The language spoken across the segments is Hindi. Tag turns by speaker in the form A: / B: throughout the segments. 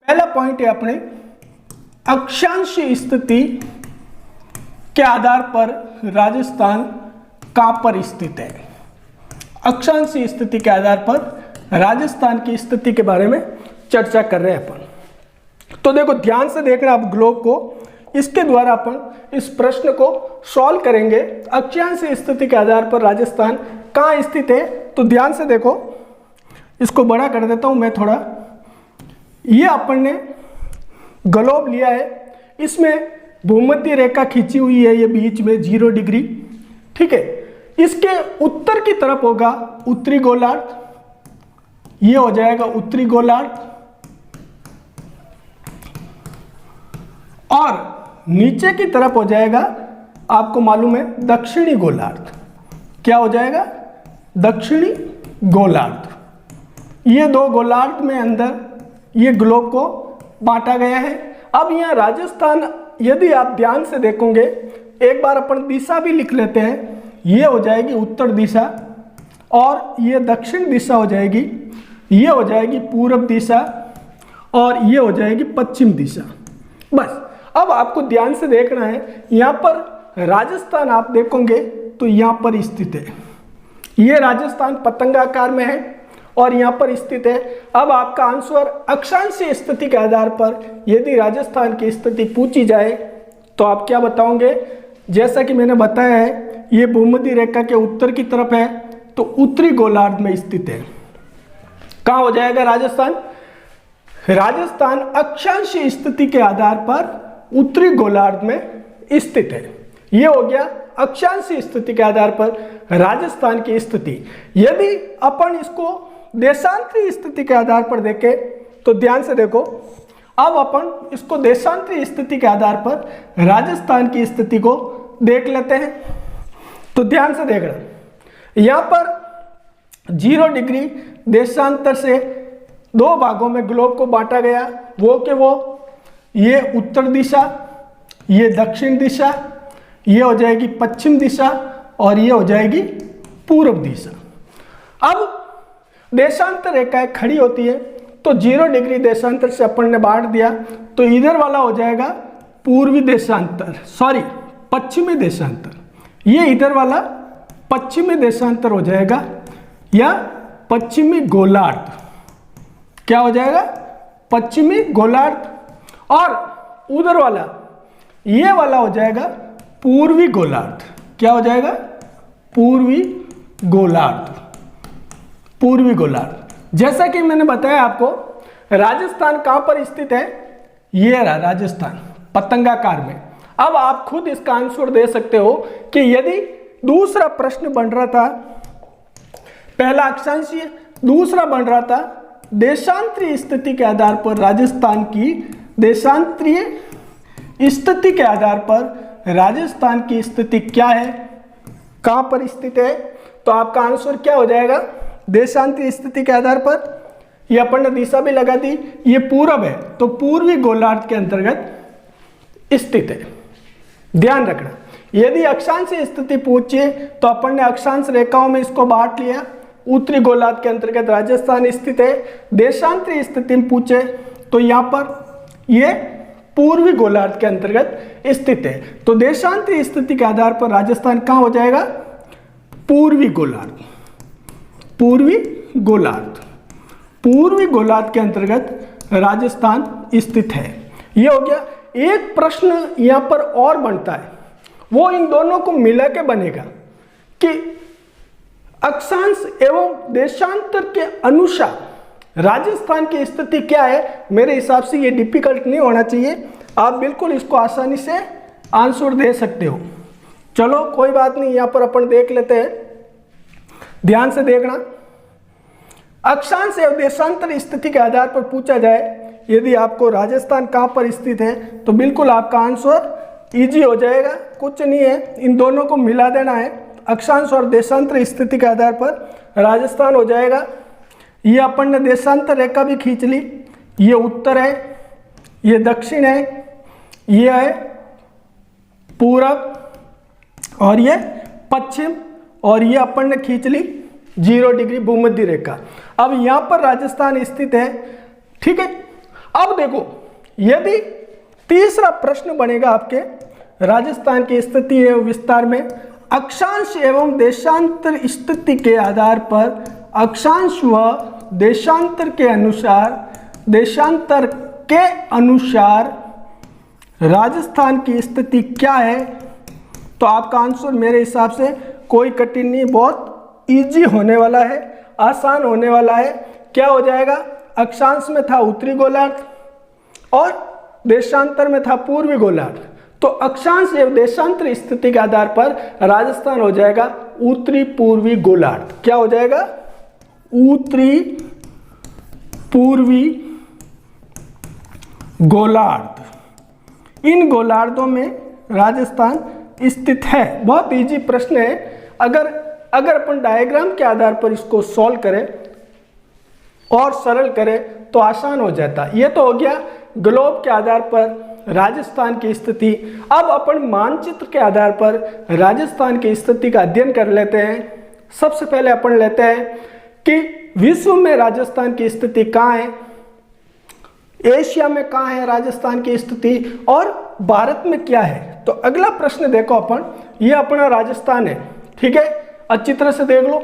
A: पहला पॉइंट है अपने अक्षांशीय स्थिति के आधार पर राजस्थान कहां पर स्थित है। अक्षांशीय स्थिति के आधार पर राजस्थान की स्थिति के बारे में चर्चा कर रहे हैं अपन। तो देखो ध्यान से देखना आप ग्लोब को, इसके द्वारा अपन इस प्रश्न को सॉल्व करेंगे। अक्षांशीय स्थिति के आधार पर राजस्थान कहाँ स्थित है, तो ध्यान से देखो, इसको बड़ा कर देता हूं मैं थोड़ा। ये अपन ने ग्लोब लिया है, इसमें भूमध्य रेखा खींची हुई है, ये बीच में 0 डिग्री, ठीक है। इसके उत्तर की तरफ होगा उत्तरी गोलार्ध, ये हो जाएगा उत्तरी गोलार्ध, और नीचे की तरफ हो जाएगा, आपको मालूम है, दक्षिणी गोलार्ध। क्या हो जाएगा? दक्षिणी गोलार्ध। ये दो गोलार्ध में अंदर ये ग्लोब को बांटा गया है। अब यहाँ राजस्थान, यदि आप ध्यान से देखोगे, एक बार अपन दिशा भी लिख लेते हैं। ये हो जाएगी उत्तर दिशा, और ये दक्षिण दिशा हो जाएगी, ये हो जाएगी पूर्व दिशा, और ये हो जाएगी पश्चिम दिशा। बस अब आपको ध्यान से देखना है, यहाँ पर राजस्थान आप देखोगे तो यहाँ पर स्थित है। ये राजस्थान पतंगाकार में है और यहाँ पर स्थित है। अब आपका आंसर अक्षांशीय स्थिति के आधार पर यदि राजस्थान की स्थिति पूछी जाए तो आप क्या बताओगे? जैसा कि मैंने बताया है, ये भूमध्य रेखा के उत्तर की तरफ है, तो उत्तरी गोलार्ध में स्थित है। कहाँ हो जाएगा राजस्थान? राजस्थान अक्षांशीय स्थिति के आधार पर उत्तरी गोलार्ध में स्थित है। यह हो गया अक्षांशीय स्थिति के आधार पर राजस्थान की स्थिति। यदि अपन इसको देशांतरीय स्थिति के आधार पर देखें तो ध्यान से देखो, अब अपन इसको देशांतरीय स्थिति के आधार पर राजस्थान की स्थिति को देख लेते हैं। तो ध्यान से देखना, यहां पर 0 डिग्री देशांतर से दो भागों में ग्लोब को बांटा गया, वो के वो ये उत्तर दिशा, ये दक्षिण दिशा, ये हो जाएगी पश्चिम दिशा, और ये हो जाएगी पूर्व दिशा। अब देशांतर रेखाएं खड़ी होती है, तो 0 डिग्री देशांतर से अपन ने बांट दिया, तो इधर वाला हो जाएगा पूर्वी देशांतर, सॉरी पश्चिमी देशांतर, ये इधर वाला पश्चिमी देशांतर हो जाएगा, या पश्चिमी गोलार्ध। क्या हो जाएगा? पश्चिमी गोलार्ध। और उधर वाला, ये वाला हो जाएगा पूर्वी गोलार्ध। क्या हो जाएगा? पूर्वी गोलार्ध। पूर्वी गोलार्ध। जैसा कि मैंने बताया आपको, राजस्थान कहां पर स्थित है? ये रहा राजस्थान, पतंगाकार में। अब आप खुद इसका आंसर दे सकते हो कि यदि दूसरा प्रश्न बन रहा था, पहला अक्षांशीय, दूसरा बन रहा था देशांतरीय स्थिति के आधार पर राजस्थान की, देशांतरीय स्थिति के आधार पर राजस्थान की स्थिति क्या है, कहां पर स्थित है, तो आपका आंसर क्या हो जाएगा? देशांतरीय स्थिति के आधार पर, ये अपन ने दिशा भी लगा दी, ये पूरब है, तो पूर्वी गोलार्ध के अंतर्गत स्थित है। ध्यान रखना, यदि अक्षांशीय स्थिति पूछे तो अपन ने अक्षांश रेखाओं में इसको बांट लिया, उत्तरी गोलार्ध के अंतर्गत राजस्थान स्थित है। देशांतरीय स्थिति में पूछे तो यहाँ पर ये पूर्वी गोलार्ध के अंतर्गत स्थित है। तो देशांतरीय स्थिति के आधार पर राजस्थान कहाँ हो जाएगा? पूर्वी गोलार्ध। पूर्वी गोलार्ध, पूर्वी गोलार्ध के अंतर्गत राजस्थान स्थित है। ये हो गया। एक प्रश्न यहाँ पर और बनता है, वो इन दोनों को मिला के बनेगा कि अक्षांश एवं देशांतर के अनुसार राजस्थान की स्थिति क्या है। मेरे हिसाब से ये डिफिकल्ट नहीं होना चाहिए, आप बिल्कुल इसको आसानी से आंसर दे सकते हो। चलो कोई बात नहीं, यहाँ पर अपन देख लेते हैं, ध्यान से देखना। अक्षांश एवं देशांतर स्थिति के आधार पर पूछा जाए यदि आपको राजस्थान कहाँ पर स्थित है, तो बिल्कुल आपका आंसर इजी हो जाएगा, कुछ नहीं है, इन दोनों को मिला देना है। अक्षांश और देशांतर स्थिति के आधार पर राजस्थान हो जाएगा। ये अपन ने देशांतर रेखा भी खींच ली, ये उत्तर है, ये दक्षिण है, ये है पूरब, और ये पश्चिम, और ये अपन ने खींच ली 0 डिग्री भूमध्य रेखा। अब यहाँ पर राजस्थान स्थित है, ठीक है। अब देखो, यदि तीसरा प्रश्न बनेगा आपके राजस्थान की स्थिति एवं विस्तार में, अक्षांश एवं देशांतर स्थिति के आधार पर अक्षांश व देशांतर के अनुसार राजस्थान की स्थिति क्या है। तो आपका आंसर मेरे हिसाब से कोई कठिन नहीं, बहुत इजी होने वाला है, आसान होने वाला है। क्या हो जाएगा, अक्षांश में था उत्तरी गोलार्ध और देशांतर में था पूर्वी गोलार्ध। तो अक्षांश एवं देशांतर स्थिति के आधार पर राजस्थान हो जाएगा उत्तरी पूर्वी गोलार्ध। क्या हो जाएगा, उत्तरी पूर्वी गोलार्ध। इन गोलार्धों में राजस्थान स्थित है। बहुत इजी प्रश्न है। अगर अपन डायग्राम के आधार पर इसको सॉल्व करें और सरल करें तो आसान हो जाता। ये तो हो गया ग्लोब के आधार पर राजस्थान की स्थिति। अब अपन मानचित्र के आधार पर राजस्थान की स्थिति का अध्ययन कर लेते हैं। सबसे पहले अपन लेते हैं कि विश्व में राजस्थान की स्थिति कहाँ है, एशिया में कहाँ है राजस्थान की स्थिति, और भारत में क्या है। तो अगला प्रश्न देखो अपन, ये अपना राजस्थान है, ठीक है, अच्छी तरह से देख लो,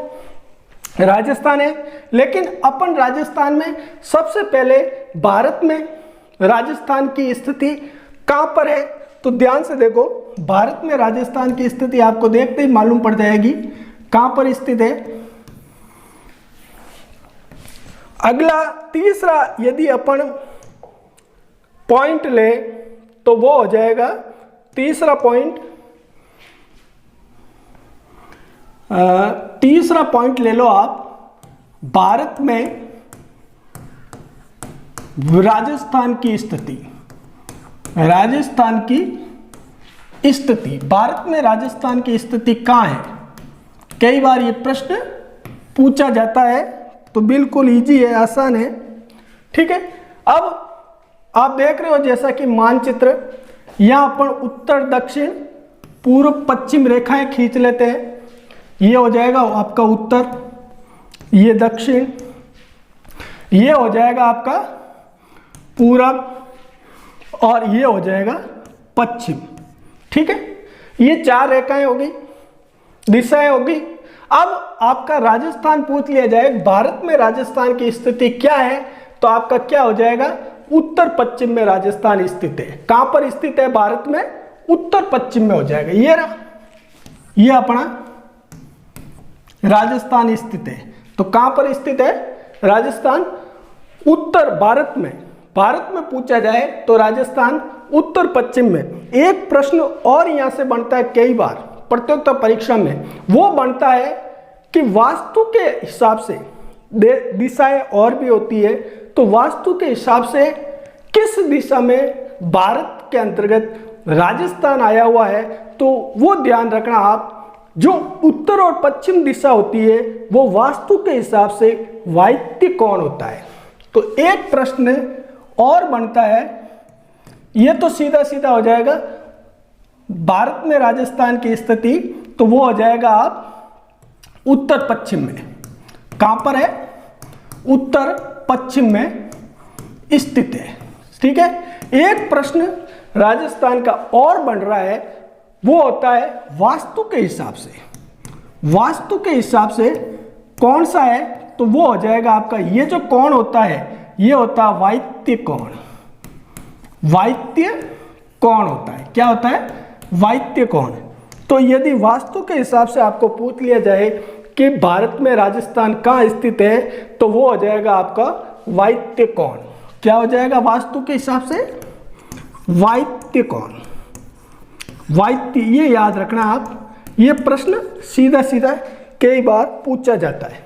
A: राजस्थान है। लेकिन अपन राजस्थान में सबसे पहले भारत में राजस्थान की स्थिति कहाँ पर है, तो ध्यान से देखो, भारत में राजस्थान की स्थिति आपको देखते ही मालूम पड़ जाएगी कहाँ पर स्थित है। अगला तीसरा यदि अपन पॉइंट ले तो वो हो जाएगा, तीसरा पॉइंट ले लो आप, भारत में राजस्थान की स्थिति। भारत में राजस्थान की स्थिति कहाँ है। कई बार ये प्रश्न पूछा जाता है, तो बिल्कुल इजी है, आसान है, ठीक है। अब आप देख रहे हो जैसा कि मानचित्र, यहाँ अपन उत्तर दक्षिण पूर्व पश्चिम रेखाएं खींच लेते हैं। ये हो जाएगा आपका उत्तर, ये दक्षिण, ये हो जाएगा आपका पूरब, और ये हो जाएगा पश्चिम, ठीक है। ये 4 रेखाएं होगी, दिशाएं होगी। अब आपका राजस्थान पूछ लिया जाए, भारत में राजस्थान की स्थिति क्या है, तो आपका क्या हो जाएगा, उत्तर पश्चिम में राजस्थान स्थित है। कहां पर स्थित है भारत में, उत्तर पश्चिम में हो जाएगा। ये रहा, ये अपना राजस्थान स्थित है। तो कहां पर स्थित है राजस्थान, उत्तर भारत में। भारत में पूछा जाए तो राजस्थान उत्तर पश्चिम में। एक प्रश्न और यहां से बनता है कई बार प्रतियोगिता परीक्षा में, वो बनता है कि वास्तु के हिसाब से दिशाएं और भी होती है, तो वास्तु के हिसाब से किस दिशा में भारत के अंतर्गत राजस्थान आया हुआ है, तो वो ध्यान रखना आप। जो उत्तर और पश्चिम दिशा होती है वो वास्तु के हिसाब से वायव्य कोण होता है। तो एक प्रश्न और बनता है, ये तो सीधा सीधा हो जाएगा भारत में राजस्थान की स्थिति, तो वो हो जाएगा आप उत्तर पश्चिम में। कहां पर है, उत्तर पश्चिम में स्थित है, ठीक है। एक प्रश्न राजस्थान का और बन रहा है, वो होता है वास्तु के हिसाब से। वास्तु के हिसाब से कौन सा है, तो वो हो जाएगा आपका, ये जो कोण होता है ये होता है वायव्य कोण। वायव्य कोण होता है, क्या होता है, वायव्य कोण। तो यदि वास्तु के हिसाब से आपको पूछ लिया जाए कि भारत में राजस्थान कहाँ स्थित है, तो वो हो जाएगा आपका वायव्य कोण। क्या हो जाएगा वास्तु के हिसाब से, वायव्य कोण। वायव्य, ये याद रखना आप, ये प्रश्न सीधा सीधा कई बार पूछा जाता है,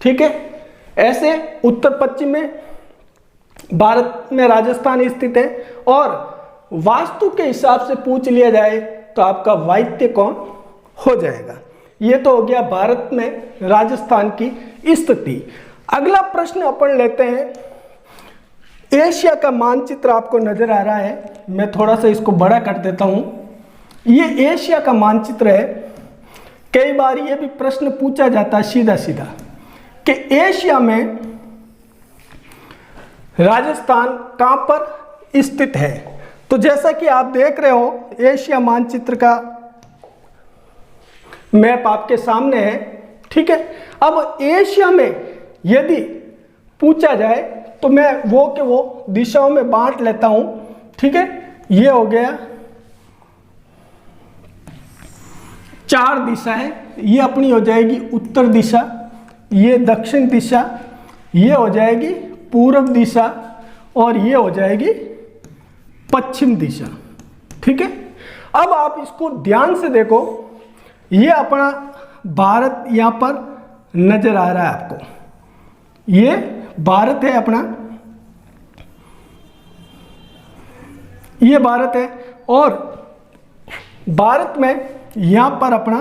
A: ठीक है। ऐसे उत्तर पश्चिम में भारत में राजस्थान स्थित है, और वास्तु के हिसाब से पूछ लिया जाए तो आपका वायव्य कोण हो जाएगा। ये तो हो गया भारत में राजस्थान की स्थिति। अगला प्रश्न अपन लेते हैं, एशिया का मानचित्र आपको नजर आ रहा है, मैं थोड़ा सा इसको बड़ा कर देता हूं। ये एशिया का मानचित्र है। कई बार ये भी प्रश्न पूछा जाता है सीधा सीधा कि एशिया में राजस्थान कहाँ पर स्थित है। तो जैसा कि आप देख रहे हो एशिया मानचित्र का मैप आपके सामने है, ठीक है। अब एशिया में यदि पूछा जाए तो मैं वो के वो दिशाओं में बांट लेता हूं, ठीक है। ये हो गया 4 दिशाएं, ये अपनी हो जाएगी उत्तर दिशा, ये दक्षिण दिशा, ये हो जाएगी पूर्व दिशा और ये हो जाएगी पश्चिम दिशा, ठीक है। अब आप इसको ध्यान से देखो, ये अपना भारत यहां पर नजर आ रहा है आपको, ये भारत है अपना, ये भारत है और भारत में यहां पर अपना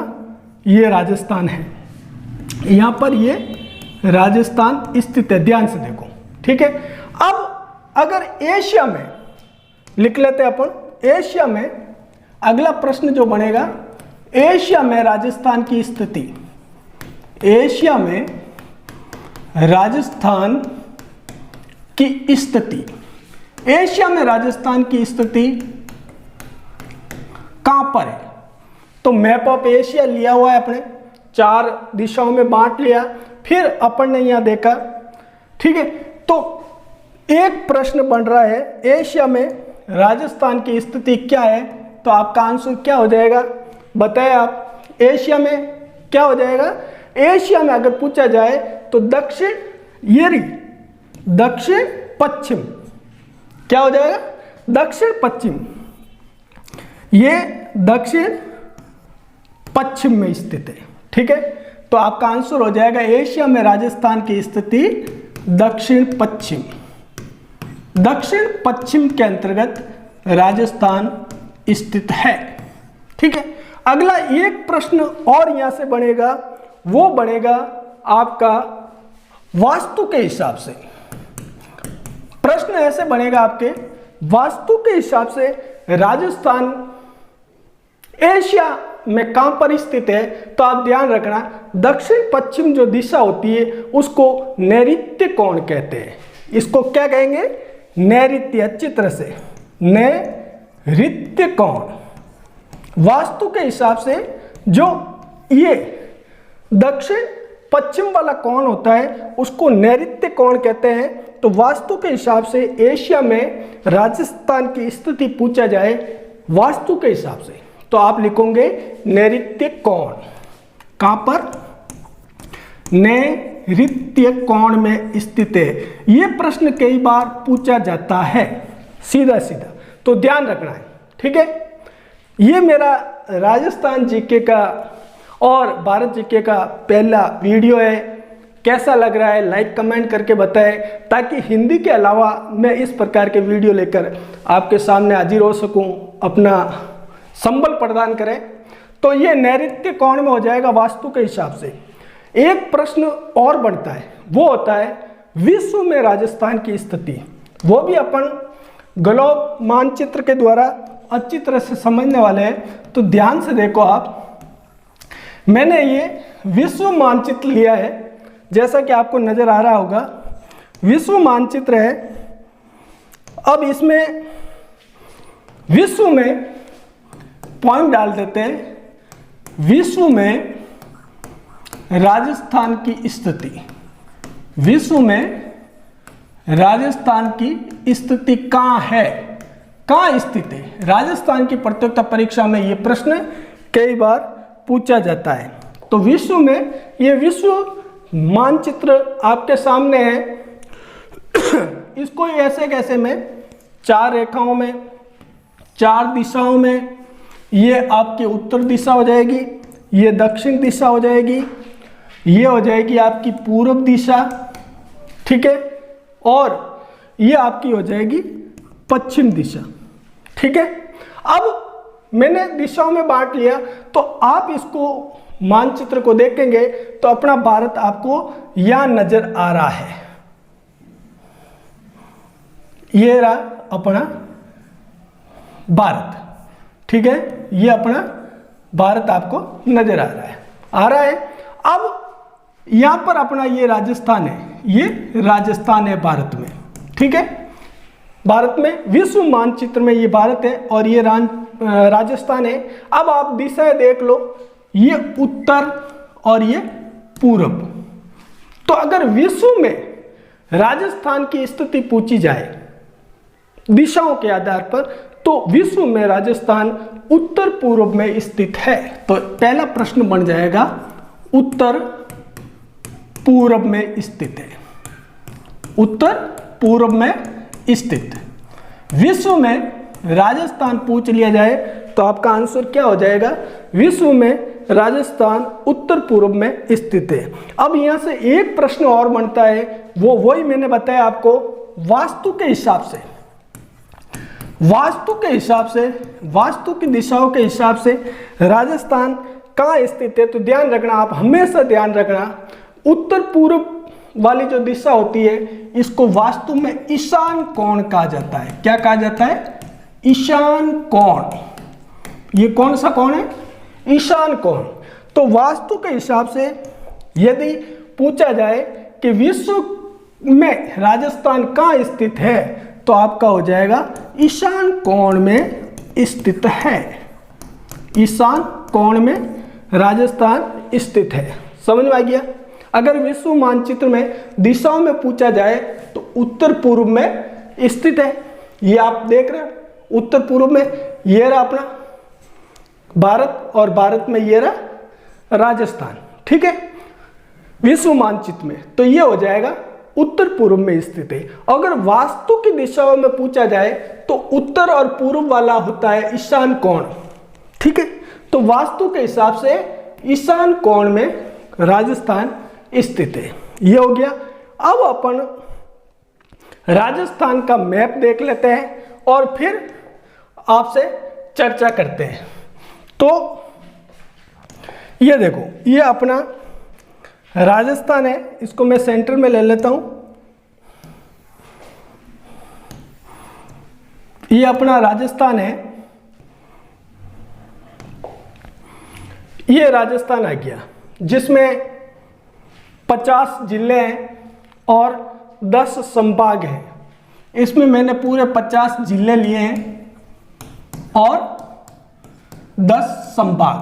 A: ये राजस्थान है, यहां पर ये राजस्थान स्थित है, ध्यान से देखो, ठीक है। अब अगर एशिया में लिख लेते हैं अपन, एशिया में अगला प्रश्न जो बनेगा, एशिया में राजस्थान की स्थिति, एशिया में राजस्थान की स्थिति, एशिया में राजस्थान की स्थिति कहां पर है। तो मैप ऑफ एशिया लिया हुआ है अपने, 4 दिशाओं में बांट लिया, फिर अपन ने यहां देखा, ठीक है। तो एक प्रश्न बन रहा है एशिया में राजस्थान की स्थिति क्या है, तो आपका आंसर क्या हो जाएगा बताएं आप। एशिया में क्या हो जाएगा, एशिया में अगर पूछा जाए तो दक्षिण, ये रही दक्षिण पश्चिम, क्या हो जाएगा दक्षिण पश्चिम, ये दक्षिण पश्चिम में स्थित है, ठीक है। तो आपका आंसर हो जाएगा एशिया में राजस्थान की स्थिति दक्षिण पश्चिम, दक्षिण पश्चिम के अंतर्गत राजस्थान स्थित है, ठीक है। अगला एक प्रश्न और यहां से बनेगा, वो बनेगा आपका वास्तु के हिसाब से। प्रश्न ऐसे बनेगा आपके, वास्तु के हिसाब से राजस्थान एशिया में कहां पर स्थित है। तो आप ध्यान रखना, दक्षिण पश्चिम जो दिशा होती है उसको नैऋत्य कोण कहते हैं, इसको क्या कहेंगे नैऋत्य, अच्छी तरह से नैऋत्य कोण। वास्तु के हिसाब से जो ये दक्षिण पश्चिम वाला कोण होता है उसको नैऋत्य कोण कहते हैं। तो वास्तु के हिसाब से एशिया में राजस्थान की स्थिति पूछा जाए वास्तु के हिसाब से, तो आप लिखोगे नैऋत्य कोण, कहां पर नैऋत्य कोण में स्थित है। यह प्रश्न कई बार पूछा जाता है सीधा सीधा, तो ध्यान रखना है, ठीक है। ये मेरा राजस्थान जीके का और भारत जीके का पहला वीडियो है, कैसा लग रहा है लाइक कमेंट करके बताएं, ताकि हिंदी के अलावा मैं इस प्रकार के वीडियो लेकर आपके सामने हाजिर हो सकूं, अपना संबल प्रदान करें। तो ये नैऋत्य कोण में हो जाएगा वास्तु के हिसाब से। एक प्रश्न और बनता है, वो होता है विश्व में राजस्थान की स्थिति, वो भी अपन ग्लोब मानचित्र के द्वारा अच्छी तरह से समझने वाले हैं। तो ध्यान से देखो आप, मैंने ये विश्व मानचित्र लिया है, जैसा कि आपको नजर आ रहा होगा विश्व मानचित्र है। अब इसमें विश्व में पॉइंट डाल देते हैं, विश्व में राजस्थान की स्थिति, विश्व में राजस्थान की स्थिति कहाँ है, कहाँ स्थित है। राजस्थान की प्रतियोगिता परीक्षा में ये प्रश्न कई बार पूछा जाता है। तो विश्व में ये विश्व मानचित्र आपके सामने है, इसको ऐसे कैसे में 4 रेखाओं में 4 दिशाओं में, ये आपकी उत्तर दिशा हो जाएगी, ये दक्षिण दिशा हो जाएगी, ये हो जाएगी आपकी पूर्व दिशा, ठीक है, और ये आपकी हो जाएगी पश्चिम दिशा, ठीक है। अब मैंने दिशाओं में बांट लिया, तो आप इसको मानचित्र को देखेंगे तो अपना भारत आपको यहां नजर आ रहा है, ये रहा अपना भारत, ठीक है, ये अपना भारत आपको नजर आ रहा है। अब यहां पर अपना ये राजस्थान है, ये राजस्थान है भारत में, ठीक है। भारत में विश्व मानचित्र में ये भारत है और ये राजस्थान है। अब आप दिशाएं देख लो, ये उत्तर और ये पूरब। तो अगर विश्व में राजस्थान की स्थिति पूछी जाए दिशाओं के आधार पर, तो विश्व में राजस्थान उत्तर पूर्व में स्थित है। तो पहला प्रश्न बन जाएगा उत्तर पूर्व में स्थित है, उत्तर पूर्व में स्थित। विश्व में राजस्थान पूछ लिया जाए तो आपका आंसर क्या हो जाएगा, विश्व में राजस्थान उत्तर पूर्व में स्थित है। अब यहां से एक प्रश्न और बनता है, वो वही मैंने बताया आपको, वास्तु के हिसाब से, वास्तु के हिसाब से, वास्तु की दिशाओं के हिसाब से राजस्थान कहाँ स्थित है। तो ध्यान रखना, आप हमेशा ध्यान रखना, उत्तर पूर्व वाली जो दिशा होती है इसको वास्तु में ईशान कोण कहा जाता है। क्या कहा जाता है, ईशान कोण। ये कौन सा कोण है, ईशान कोण। तो वास्तु के हिसाब से यदि पूछा जाए कि विश्व में राजस्थान कहाँ स्थित है, तो आपका हो जाएगा ईशान कोण में स्थित है, ईशान कोण में राजस्थान स्थित है। समझ में आ गया। अगर विश्व मानचित्र में दिशाओं में पूछा जाए तो उत्तर पूर्व में स्थित है। ये आप देख रहे हैं, उत्तर पूर्व में ये रहा अपना भारत और भारत में ये रहा राजस्थान, ठीक है, विश्व मानचित्र में। तो ये हो जाएगा उत्तर पूर्व में स्थित है। अगर वास्तु की दिशाओं में पूछा जाए तो उत्तर और पूर्व वाला होता है ईशान कोण, ठीक है। तो वास्तु के हिसाब से ईशान कोण में राजस्थान स्थित है। ये हो गया। अब अपन राजस्थान का मैप देख लेते हैं और फिर आपसे चर्चा करते हैं। तो ये देखो, ये अपना राजस्थान है, इसको मैं सेंटर में ले लेता हूं। ये अपना राजस्थान है, ये राजस्थान आ गया, जिसमें 50 जिले हैं और 10 संभाग हैं। इसमें मैंने पूरे 50 जिले लिए हैं और 10 संभाग।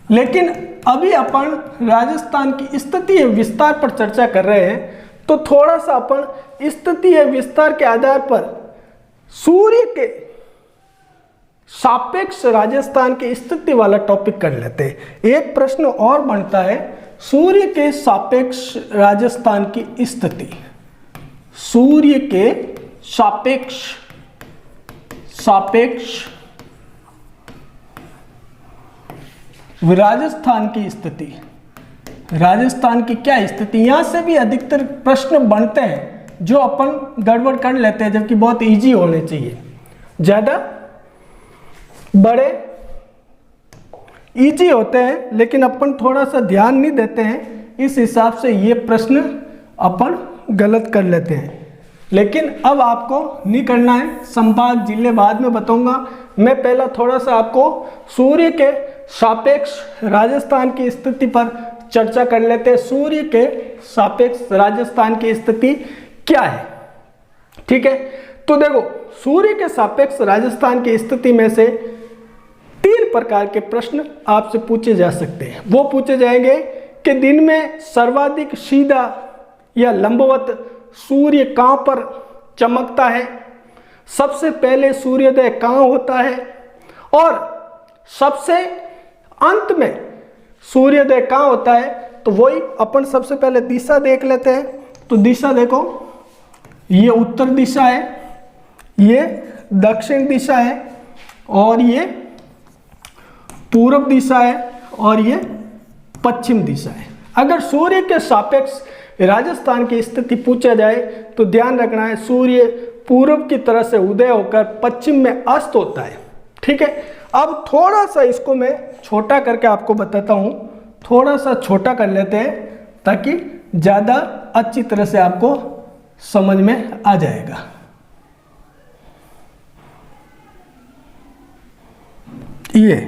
A: लेकिन अभी अपन राजस्थान की स्थिति विस्तार पर चर्चा कर रहे हैं, तो थोड़ा सा अपन स्थिति विस्तार के आधार पर सूर्य के सापेक्ष राजस्थान की स्थिति वाला टॉपिक कर लेते हैं। एक प्रश्न और बनता है, सूर्य के सापेक्ष राजस्थान की स्थिति, सूर्य के सापेक्ष राजस्थान की स्थिति, राजस्थान की क्या स्थिति। यहां से भी अधिकतर प्रश्न बनते हैं जो अपन गड़बड़ कर लेते हैं, जबकि बहुत इजी होने चाहिए, ज्यादा बड़े इजी होते हैं, लेकिन अपन थोड़ा सा ध्यान नहीं देते हैं, इस हिसाब से ये प्रश्न अपन गलत कर लेते हैं। लेकिन अब आपको नहीं करना है, संभाग जिले बाद में बताऊंगा। मैं पहला थोड़ा सा आपको सूर्य के सापेक्ष राजस्थान की स्थिति पर चर्चा कर लेते हैं। सूर्य के सापेक्ष राजस्थान की स्थिति क्या है, ठीक है। तो देखो, सूर्य के सापेक्ष राजस्थान की स्थिति में से 3 प्रकार के प्रश्न आपसे पूछे जा सकते हैं। वो पूछे जाएंगे कि दिन में सर्वाधिक सीधा या लंबवत सूर्य कहां पर चमकता है, सबसे पहले सूर्योदय कहां होता है, और सबसे अंत में सूर्योदय कहां होता है। तो वही अपन सबसे पहले दिशा देख लेते हैं। तो दिशा देखो, ये उत्तर दिशा है, ये दक्षिण दिशा है, और ये पूर्व दिशा है, और ये पश्चिम दिशा है। अगर सूर्य के सापेक्ष राजस्थान की स्थिति पूछा जाए तो ध्यान रखना है, सूर्य पूर्व की तरफ से उदय होकर पश्चिम में अस्त होता है, ठीक है। अब थोड़ा सा इसको मैं छोटा करके आपको बताता हूँ, थोड़ा सा छोटा कर लेते हैं ताकि ज़्यादा अच्छी तरह से आपको समझ में आ जाएगा। ये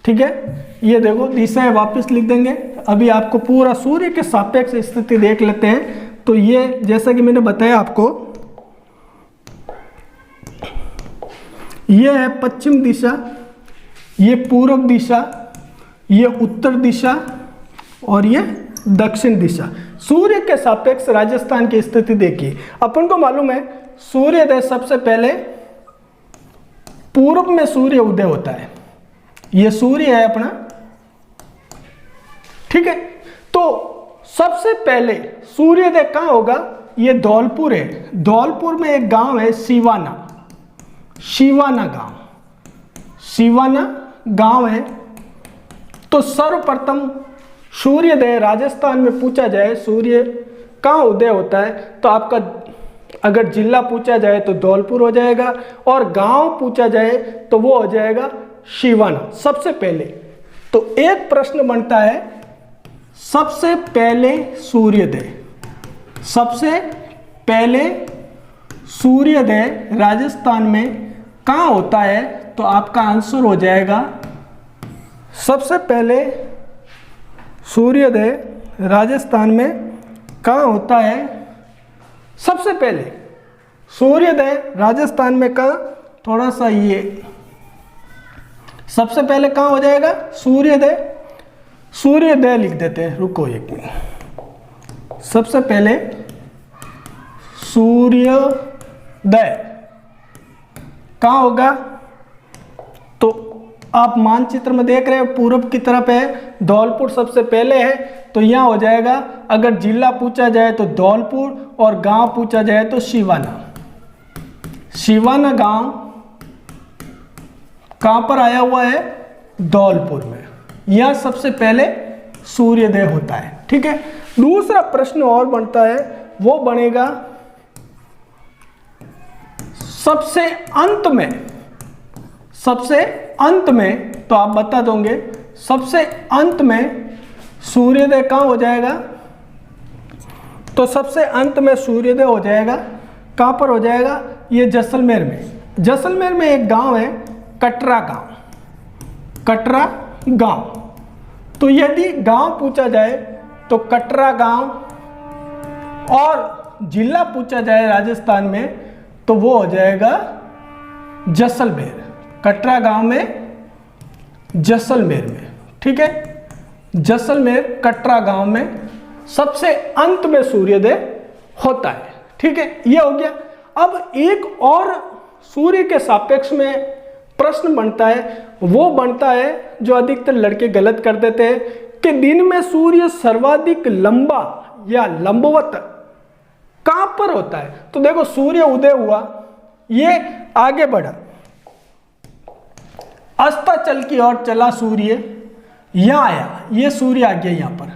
A: ठीक है, ये देखो दिशाएं वापस लिख देंगे। अभी आपको पूरा सूर्य के सापेक्ष स्थिति देख लेते हैं। तो ये जैसा कि मैंने बताया आपको, ये है पश्चिम दिशा, ये पूर्व दिशा, ये उत्तर दिशा और ये दक्षिण दिशा। सूर्य के सापेक्ष राजस्थान की स्थिति देखिए। अपन को मालूम है सूर्योदय सबसे पहले पूर्व में सूर्य उदय होता है। ये सूर्य है अपना, ठीक है। तो सबसे पहले सूर्योदय कहाँ होगा? ये धौलपुर है। धौलपुर में एक गांव है सिवाना, सिवाना गांव, सिवाना गांव है। तो सर्वप्रथम सूर्योदय राजस्थान में पूछा जाए सूर्य कहाँ उदय होता है, तो आपका अगर जिला पूछा जाए तो धौलपुर हो जाएगा, और गांव पूछा जाए तो वो हो जाएगा सिवाना सबसे पहले। तो एक प्रश्न बनता है, सबसे पहले सूर्योदय, सबसे पहले सूर्योदय राजस्थान में कहाँ होता है? तो आपका आंसर हो जाएगा, सबसे पहले सूर्योदय राजस्थान में कहाँ होता है? सबसे पहले सूर्योदय राजस्थान में कहाँ, थोड़ा सा ये सबसे पहले कहाँ हो जाएगा? सूर्योदय, सूर्योदय लिख देते हैं, रुको एक मिनट। सबसे पहले सूर्योदय कहाँ होगा? तो आप मानचित्र में देख रहे हैं पूर्व की तरफ है, धौलपुर सबसे पहले है, तो यहाँ हो जाएगा। अगर जिला पूछा जाए तो धौलपुर और गांव पूछा जाए तो सिवाना। सिवाना गांव कहाँ पर आया हुआ है? धौलपुर में। यहाँ सबसे पहले सूर्योदय होता है, ठीक है। दूसरा प्रश्न और बनता है, वो बनेगा सबसे अंत में, सबसे अंत में, तो आप बता दोगे सबसे अंत में सूर्योदय कहाँ हो जाएगा? तो सबसे अंत में सूर्योदय हो जाएगा, कहाँ पर हो जाएगा? ये जैसलमेर में। जैसलमेर में एक गांव है कटरा गांव, कटरा गांव। तो यदि गांव पूछा जाए तो कटरा गांव, और जिला पूछा जाए राजस्थान में तो वो हो जाएगा जैसलमेर। कटरा गांव में, जैसलमेर में, ठीक है। जैसलमेर कटरा गांव में सबसे अंत में सूर्योदय होता है, ठीक है। ये हो गया। अब एक और सूर्य के सापेक्ष में प्रश्न बनता है, वो बनता है जो अधिकतर लड़के गलत कर देते हैं कि दिन में सूर्य सर्वाधिक लंबा या लंबवत कहां पर होता है? तो देखो सूर्य उदय हुआ, ये आगे बढ़ा, अस्ताचल की ओर चला सूर्य, यहां आया, ये सूर्य आ गया यहां पर,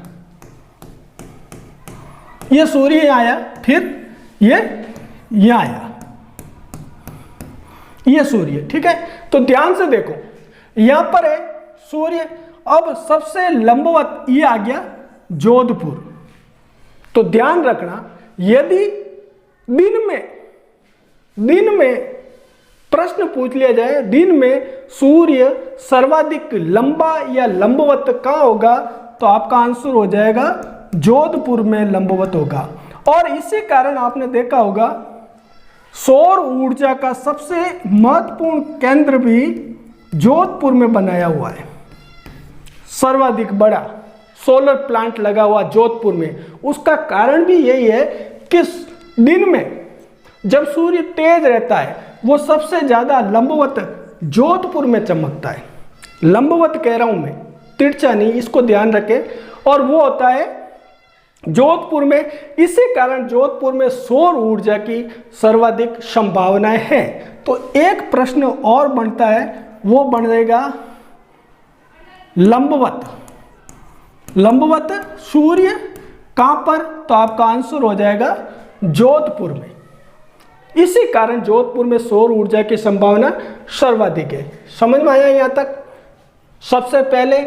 A: ये सूर्य यहां आया, फिर ये यहां आया, ये सूर्य, ठीक है। तो ध्यान से देखो, यहां पर है सूर्य। अब सबसे लंबवत ये आ गया जोधपुर। तो ध्यान रखना, यदि दिन में प्रश्न पूछ लिया जाए, दिन में सूर्य सर्वाधिक लंबा या लंबवत कहाँ होगा, तो आपका आंसर हो जाएगा जोधपुर में लंबवत होगा। और इसी कारण आपने देखा होगा सौर ऊर्जा का सबसे महत्वपूर्ण केंद्र भी जोधपुर में बनाया हुआ है। सर्वाधिक बड़ा सोलर प्लांट लगा हुआ जोधपुर में। उसका कारण भी यही है कि दिन में जब सूर्य तेज रहता है, वो सबसे ज्यादा लंबवत जोधपुर में चमकता है। लंबवत कह रहा हूं मैं, तिरछा नहीं, इसको ध्यान रखें। और वो होता है जोधपुर में। इसी कारण जोधपुर में सौर ऊर्जा की सर्वाधिक संभावनाएं हैं। तो एक प्रश्न और बनता है, वो बनेगा लंबवत। लंबवत सूर्य कहां पर, तो आपका आंसर हो जाएगा जोधपुर में। इसी कारण जोधपुर में सौर ऊर्जा की संभावना सर्वाधिक है। समझ में आया यहां तक? सबसे पहले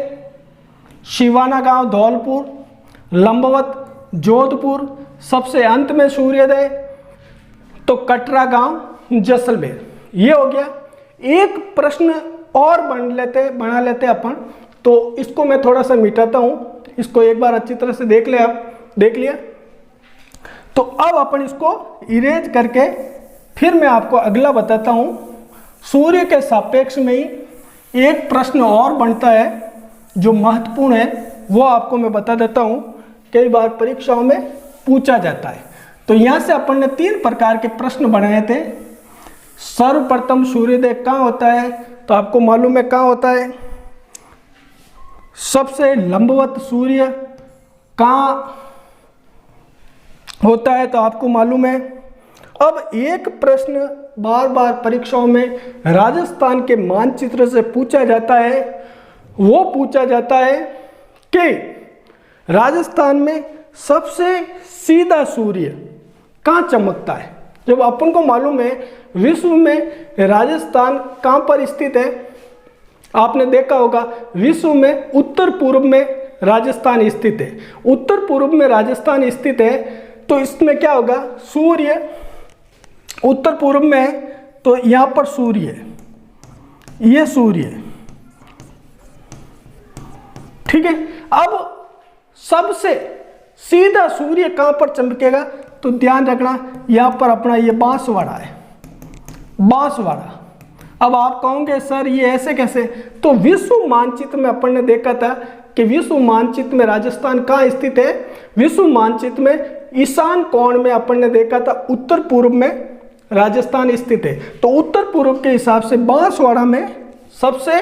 A: सिवाना गांव धौलपुर, लंबवत जोधपुर, सबसे अंत में सूर्योदय तो कटरा गांव जैसलमेर। ये हो गया। एक प्रश्न और बना लेते अपन, तो इसको मैं थोड़ा सा मिटाता हूं, इसको एक बार अच्छी तरह से देख ले। आप देख लिया? तो अब अपन इसको इरेज करके फिर मैं आपको अगला बताता हूँ। सूर्य के सापेक्ष में ही एक प्रश्न और बनता है जो महत्वपूर्ण है, वो आपको मैं बता देता हूँ, कई बार परीक्षाओं में पूछा जाता है। तो यहाँ से अपन ने 3 प्रकार के प्रश्न बनाए थे। सर्वप्रथम सूर्योदय कहाँ होता है, तो आपको मालूम है कहाँ होता है। सबसे लंबवत सूर्य कहाँ होता है, तो आपको मालूम है। अब एक प्रश्न बार बार परीक्षाओं में राजस्थान के मानचित्र से पूछा जाता है, वो पूछा जाता है कि राजस्थान में सबसे सीधा सूर्य कहाँ चमकता है। जब अपन को मालूम है विश्व में राजस्थान कहाँ पर स्थित है, आपने देखा होगा विश्व में उत्तर पूर्व में राजस्थान स्थित है। उत्तर पूर्व में राजस्थान स्थित है, तो इसमें क्या होगा, सूर्य उत्तर पूर्व में है, तो यहाँ पर सूर्य है, ये सूर्य है, ठीक है। अब सबसे सीधा सूर्य कहाँ पर चमकेगा, तो ध्यान रखना यहाँ पर अपना ये बांसवाड़ा है, बांसवाड़ा। अब आप कहोगे सर ये ऐसे कैसे, तो विश्व मानचित्र में अपन ने देखा था कि विश्व मानचित्र में राजस्थान कहाँ स्थित है। विश्व मानचित्र में ईशान कोण में अपन ने देखा था उत्तर पूर्व में राजस्थान स्थित है। तो उत्तर पूर्व के हिसाब से बांसवाड़ा में सबसे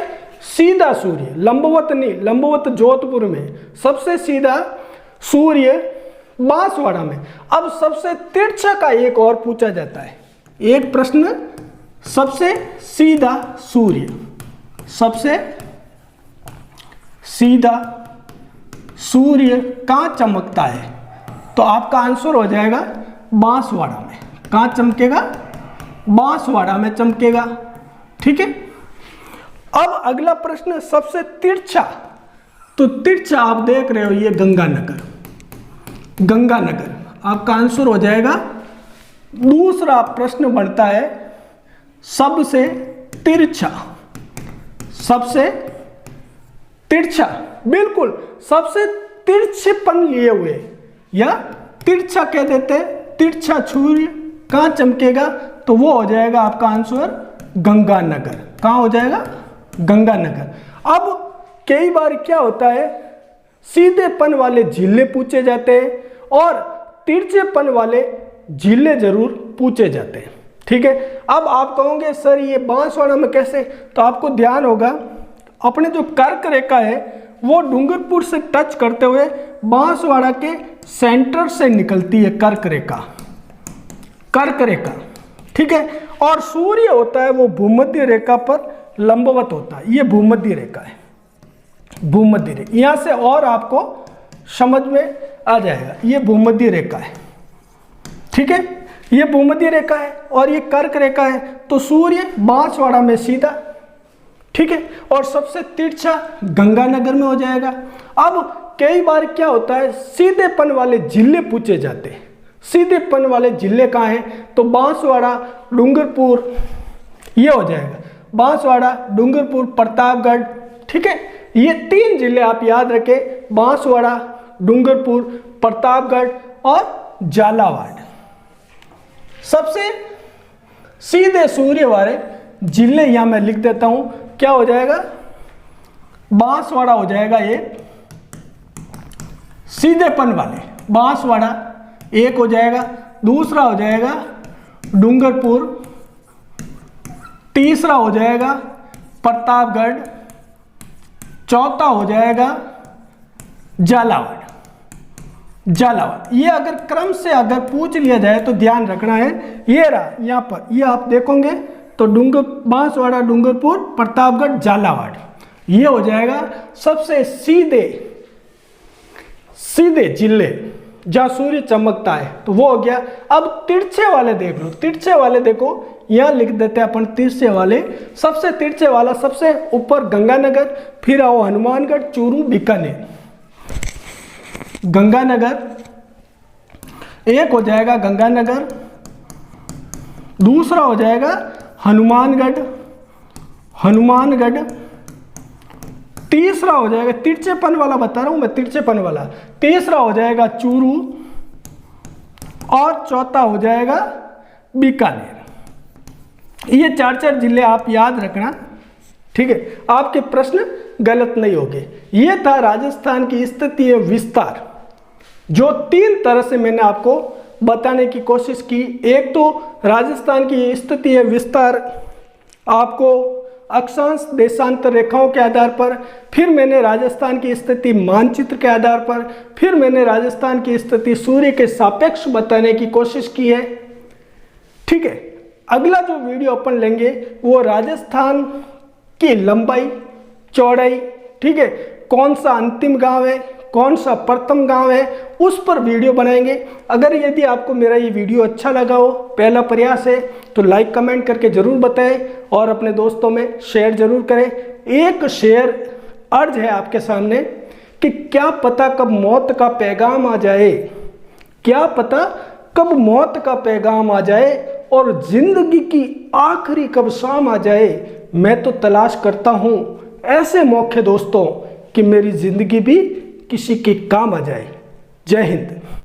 A: सीधा सूर्य, लंबवत नहीं, लंबवत जोधपुर में, सबसे सीधा सूर्य बांसवाड़ा में। अब सबसे तिरछा का एक और पूछा जाता है, एक प्रश्न, सबसे सीधा सूर्य, सबसे सीधा सूर्य कहाँ चमकता है, तो आपका आंसर हो जाएगा बांसवाड़ा में। कहाँ चमकेगा, बांसवाड़ा में चमकेगा, ठीक है। अब अगला प्रश्न, सबसे तिरछा, तो तिरछा आप देख रहे हो ये गंगानगर, गंगानगर आपका आंसर हो जाएगा। दूसरा प्रश्न बनता है सबसे तिरछा, सबसे तिरछा, बिल्कुल सबसे तिरछेपन लिए हुए या तिरछा कह देते हैं, तिरछा सूर्य कहाँ चमकेगा, तो वो हो जाएगा आपका आंसर गंगानगर। कहाँ हो जाएगा, गंगानगर। अब कई बार क्या होता है, सीधेपन वाले जिले पूछे जाते हैं और तिरछेपन वाले जिले जरूर पूछे जाते हैं, ठीक है। अब आप कहोगे सर ये बांसवाड़ा में कैसे, तो आपको ध्यान होगा अपने जो कर्क रेखा है वो डूंगरपुर से टच करते हुए बांसवाड़ा के सेंटर से निकलती है कर्क रेखा, कर्क रेखा, ठीक है। और सूर्य होता है वो भूमध्य रेखा पर लंबवत होता है, ये भूमध्य रेखा है, भूमध्य रेखा। यहाँ से और आपको समझ में आ जाएगा, ये भूमध्य रेखा है, ठीक है, ये भूमध्य रेखा है और ये कर्क रेखा है। तो सूर्य बांसवाड़ा में सीधा, ठीक है, और सबसे तिरछा गंगानगर में हो जाएगा। अब कई बार क्या होता है, सीधेपन वाले जिले पूछे जाते हैं। सीधेपन वाले जिले कहाँ हैं, तो बांसवाड़ा, डूंगरपुर, ये हो जाएगा बांसवाड़ा, डूंगरपुर, प्रतापगढ़, ठीक है। ये 3 जिले आप याद रखें, बांसवाड़ा, डूंगरपुर, प्रतापगढ़ और झालावाड़। सबसे सीधे सूर्य वाले जिले यहां मैं लिख देता हूं, क्या हो जाएगा, बांसवाड़ा हो जाएगा ये सीधेपन वाले, बांसवाड़ा एक हो जाएगा, दूसरा हो जाएगा डूंगरपुर, तीसरा हो जाएगा प्रतापगढ़, चौथा हो जाएगा झालावाड़, झालावाड़। ये अगर क्रम से अगर पूछ लिया जाए तो ध्यान रखना है, ये रहा यहाँ पर, ये आप देखोगे तो बांसवाड़ा, डूंगरपुर, प्रतापगढ़, झालावाड़, ये हो जाएगा सबसे सीधे सीधे जिले जहाँ सूर्य चमकता है, तो वो हो गया। अब तिरछे वाले देख लो, तिरछे वाले देखो, यहाँ लिख देते हैं अपन तिरछे वाले। सबसे तिरछे वाला सबसे ऊपर गंगानगर, फिर आओ हनुमानगढ़, चूरू, बीकानेर। गंगानगर एक हो जाएगा, गंगानगर, दूसरा हो जाएगा हनुमानगढ़, हनुमानगढ़, तीसरा हो जाएगा, तिरछेपन वाला बता रहा हूं मैं, तिरछेपन वाला, तीसरा हो जाएगा चूरू, और चौथा हो जाएगा बीकानेर। ये 4 जिले आप याद रखना, ठीक है, आपके प्रश्न गलत नहीं होंगे। ये था राजस्थान की स्थिति विस्तार, जो 3 तरह से मैंने आपको बताने की कोशिश की। एक तो राजस्थान की स्थिति विस्तार आपको अक्षांश देशांतर रेखाओं के आधार पर, फिर मैंने राजस्थान की स्थिति मानचित्र के आधार पर, फिर मैंने राजस्थान की स्थिति सूर्य के सापेक्ष बताने की कोशिश की है, ठीक है। अगला जो वीडियो अपन लेंगे वो राजस्थान की लंबाई चौड़ाई, ठीक है, कौन सा अंतिम गांव है, कौन सा प्रथम गांव है, उस पर वीडियो बनाएंगे। अगर यदि आपको मेरा ये वीडियो अच्छा लगा हो, पहला प्रयास है, तो लाइक कमेंट करके जरूर बताएं और अपने दोस्तों में शेयर जरूर करें। एक शेयर अर्ज है आपके सामने कि क्या पता कब मौत का पैगाम आ जाए, क्या पता कब मौत का पैगाम आ जाए और जिंदगी की आखिरी कब शाम आ जाए। मैं तो तलाश करता हूं ऐसे मौके दोस्तों कि मेरी जिंदगी भी किसी के काम आ जाए। जय हिंद।